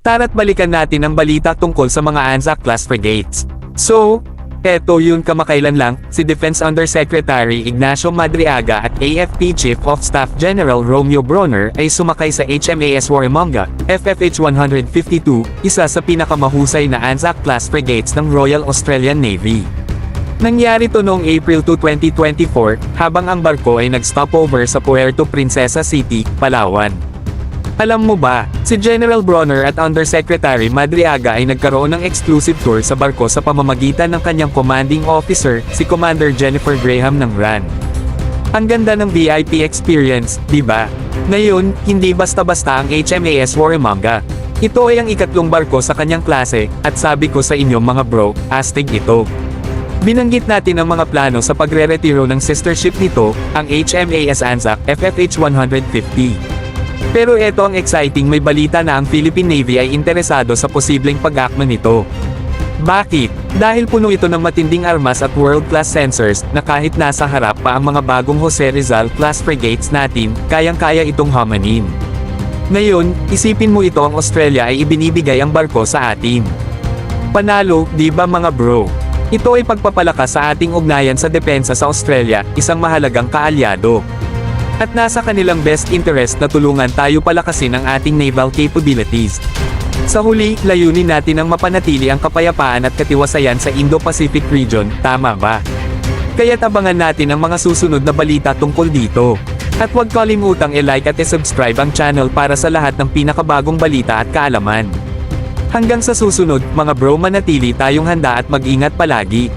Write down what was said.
Tara't balikan natin ang balita tungkol sa mga ANZAC-class frigates. So, eto yun kamakailan lang, si Defense Undersecretary Ignacio Madriaga at AFP Chief of Staff General Romeo Bronner ay sumakay sa HMAS Warramunga, FFH 152, isa sa pinakamahusay na ANZAC-class frigates ng Royal Australian Navy. Nangyari to noong April 2, 2024, habang ang barko ay nag-stopover sa Puerto Princesa City, Palawan. Alam mo ba, si General Bronner at Undersecretary Madriaga ay nagkaroon ng exclusive tour sa barko sa pamamagitan ng kanyang commanding officer, si Commander Jennifer Graham ng RAN. Ang ganda ng VIP experience, di ba? Ngayon, hindi basta-basta ang HMAS Warramunga. Ito ay ang ikatlong barko sa kanyang klase, at sabi ko sa inyo mga bro, astig ito. Binanggit natin ang mga plano sa pagre-retiro ng sister ship nito, ang HMAS ANZAC FFH 150. Pero eto ang exciting, may balita na ang Philippine Navy ay interesado sa posibleng pag-akma nito. Bakit? Dahil puno ito ng matinding armas at world-class sensors, na kahit nasa harap pa ang mga bagong Jose Rizal-class frigates natin, kayang-kaya itong hamanin. Ngayon, isipin mo ito, ang Australia ay ibinibigay ang barko sa atin. Panalo, di ba mga bro? Ito ay pagpapalakas sa ating ugnayan sa depensa sa Australia, isang mahalagang kaalyado. At nasa kanilang best interest na tulungan tayo palakasin ang ating naval capabilities. Sa huli, layunin natin ang mapanatili ang kapayapaan at katiwasayan sa Indo-Pacific region, tama ba? Kaya't abangan natin ang mga susunod na balita tungkol dito. At huwag kalimutang i-like at i-subscribe ang channel para sa lahat ng pinakabagong balita at kaalaman. Hanggang sa susunod, mga bro, manatili tayong handa at mag-ingat palagi.